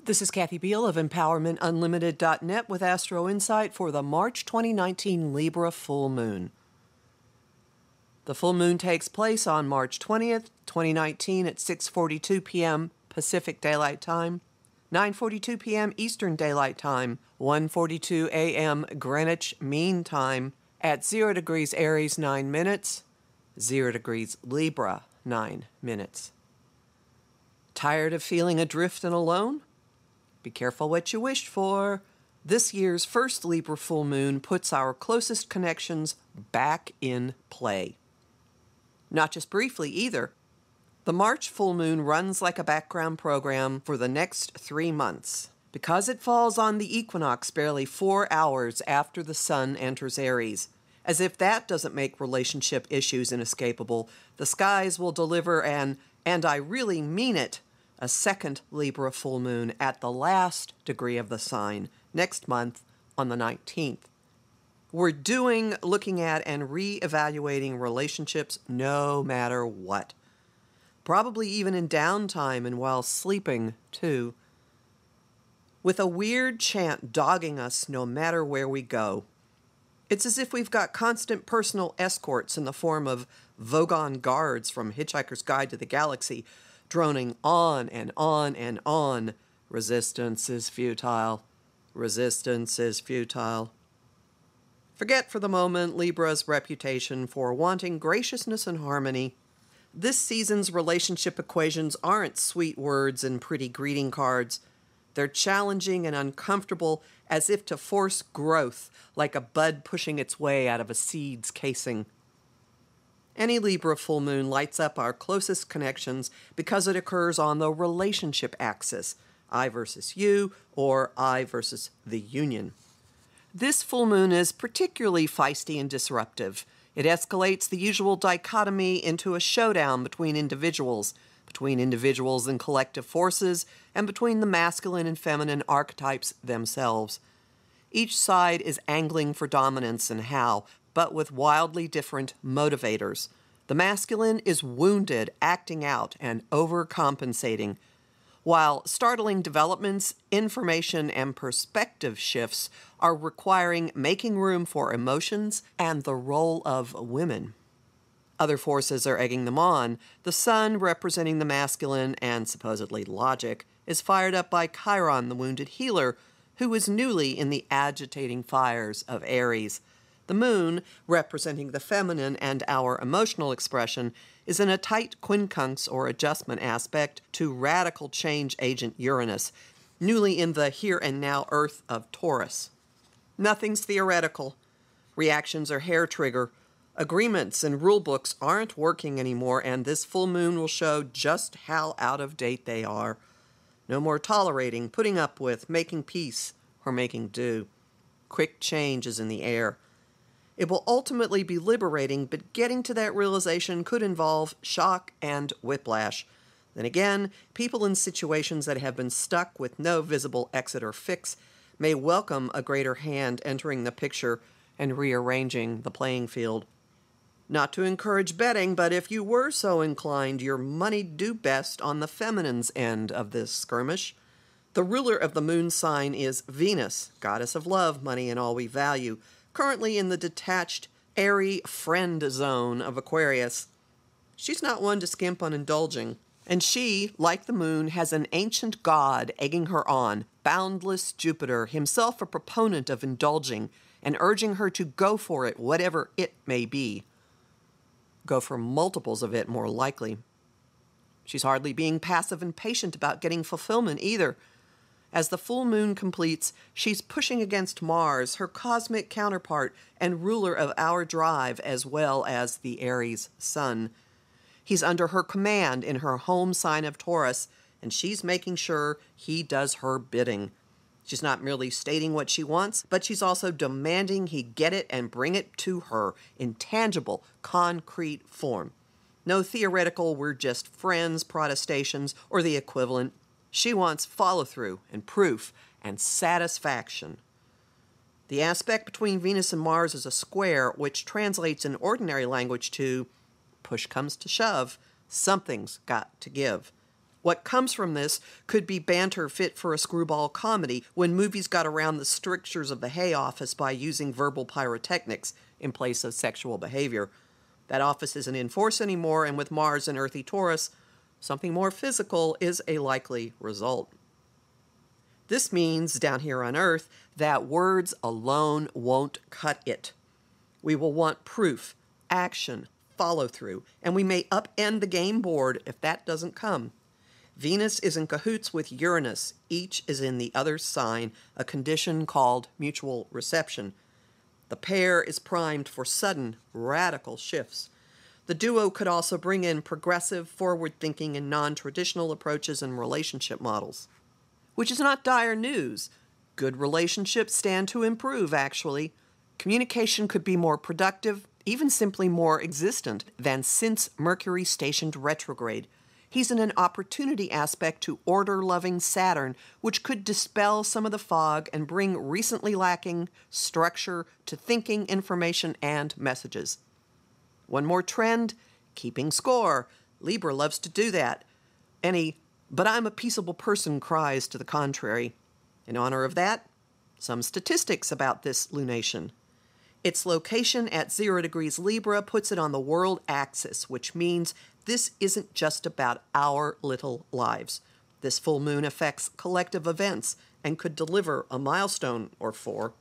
This is Kathy Biehl of EmpowermentUnlimited.net with Astro-Insight for the March 2019 Libra Full Moon. The full moon takes place on March 20th, 2019 at 6:42 p.m. Pacific Daylight Time, 9:42 p.m. Eastern Daylight Time, 1:42 a.m. Greenwich Mean Time at 0 degrees Aries 9 minutes, 0 degrees Libra 9 minutes. Tired of feeling adrift and alone? Be careful what you wish for. This year's first Libra full moon puts our closest connections back in play. Not just briefly either. The March full moon runs like a background program for the next 3 months. Because it falls on the equinox barely 4 hours after the sun enters Aries. As if that doesn't make relationship issues inescapable, the skies will deliver an, and I really mean it, a second Libra full moon at the last degree of the sign next month on the 19th. We're looking at, and re-evaluating relationships no matter what. Probably even in downtime and while sleeping, too. With a weird chant dogging us no matter where we go. It's as if we've got constant personal escorts in the form of Vogon guards from Hitchhiker's Guide to the Galaxy, droning on and on and on. Resistance is futile. Resistance is futile. Forget for the moment Libra's reputation for wanting graciousness and harmony. This season's relationship equations aren't sweet words and pretty greeting cards. They're challenging and uncomfortable, as if to force growth, like a bud pushing its way out of a seed's casing. Any Libra full moon lights up our closest connections because it occurs on the relationship axis, I versus you, or I versus the union. This full moon is particularly feisty and disruptive. It escalates the usual dichotomy into a showdown between individuals and collective forces, and between the masculine and feminine archetypes themselves. Each side is angling for dominance and how, but with wildly different motivators. The masculine is wounded, acting out, and overcompensating, while startling developments, information, and perspective shifts are requiring making room for emotions and the role of women. Other forces are egging them on. The sun, representing the masculine and supposedly logic, is fired up by Chiron, the wounded healer, who is newly in the agitating fires of Aries. The moon, representing the feminine and our emotional expression, is in a tight quincunx or adjustment aspect to radical change agent Uranus, newly in the here and now Earth of Taurus. Nothing's theoretical. Reactions are hair trigger. Agreements and rule books aren't working anymore, and this full moon will show just how out of date they are. No more tolerating, putting up with, making peace, or making do. Quick change is in the air. It will ultimately be liberating, but getting to that realization could involve shock and whiplash. Then again, people in situations that have been stuck with no visible exit or fix may welcome a greater hand entering the picture and rearranging the playing field. Not to encourage betting, but if you were so inclined, your money'd do best on the feminine's end of this skirmish. The ruler of the moon sign is Venus, goddess of love, money, and all we value, currently in the detached, airy friend zone of Aquarius. She's not one to skimp on indulging, and she, like the moon, has an ancient god egging her on, boundless Jupiter, himself a proponent of indulging, and urging her to go for it, whatever it may be. Go for multiples of it, more likely. She's hardly being passive and patient about getting fulfillment either. As the full moon completes, she's pushing against Mars, her cosmic counterpart and ruler of our drive, as well as the Aries sun. He's under her command in her home sign of Taurus, and she's making sure he does her bidding. She's not merely stating what she wants, but she's also demanding he get it and bring it to her in tangible, concrete form. No theoretical, we're just friends protestations or the equivalent. She wants follow-through and proof and satisfaction. The aspect between Venus and Mars is a square, which translates in ordinary language to push comes to shove, something's got to give. What comes from this could be banter fit for a screwball comedy when movies got around the strictures of the Hay office by using verbal pyrotechnics in place of sexual behavior. That office isn't in force anymore, and with Mars and Earthy Taurus, something more physical is a likely result. This means, down here on Earth, that words alone won't cut it. We will want proof, action, follow-through, and we may upend the game board if that doesn't come. Venus is in cahoots with Uranus. Each is in the other's sign, a condition called mutual reception. The pair is primed for sudden, radical shifts. The duo could also bring in progressive, forward-thinking, and non-traditional approaches and relationship models. Which is not dire news. Good relationships stand to improve, actually. Communication could be more productive, even simply more existent, than since Mercury stationed retrograde. He's in an opportunity aspect to order-loving Saturn, which could dispel some of the fog and bring recently lacking structure to thinking, information, and messages. One more trend, keeping score. Libra loves to do that. Any "but I'm a peaceable person" cries to the contrary. In honor of that, some statistics about this lunation. Its location at 0 degrees Libra puts it on the world axis, which means this isn't just about our little lives. This full moon affects collective events and could deliver a milestone or four.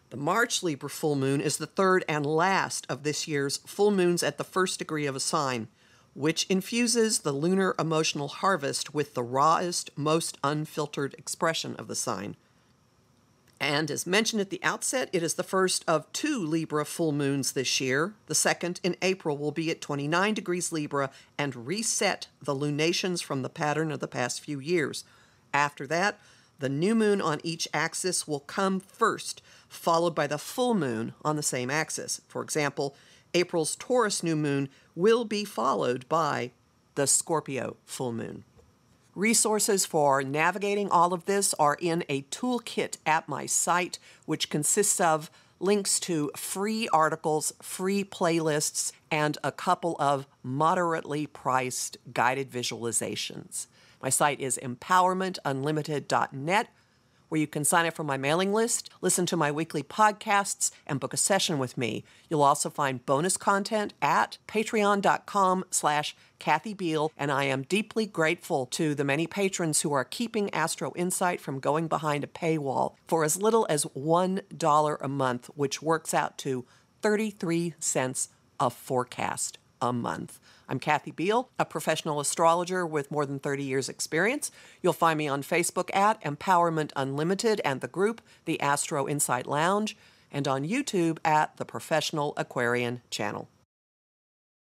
The March Libra full moon is the third and last of this year's full moons at the first degree of a sign, which infuses the lunar emotional harvest with the rawest, most unfiltered expression of the sign. And as mentioned at the outset, it is the first of 2 Libra full moons this year. The second in April will be at 29 degrees Libra and reset the lunations from the pattern of the past few years. After that, the new moon on each axis will come first, followed by the full moon on the same axis. For example, April's Taurus new moon will be followed by the Scorpio full moon. Resources for navigating all of this are in a toolkit at my site, which consists of links to free articles, free playlists, and a couple of moderately priced guided visualizations. My site is empowermentunlimited.net, where you can sign up for my mailing list, listen to my weekly podcasts, and book a session with me. You'll also find bonus content at patreon.com/Kathy Biehl, and I am deeply grateful to the many patrons who are keeping Astro-Insight from going behind a paywall for as little as $1 a month, which works out to 33 cents a forecast a month. I'm Kathy Biehl, a professional astrologer with more than 30 years' experience. You'll find me on Facebook at Empowerment Unlimited and the group, the Astro-Insight Lounge, and on YouTube at the Professional Aquarian Channel.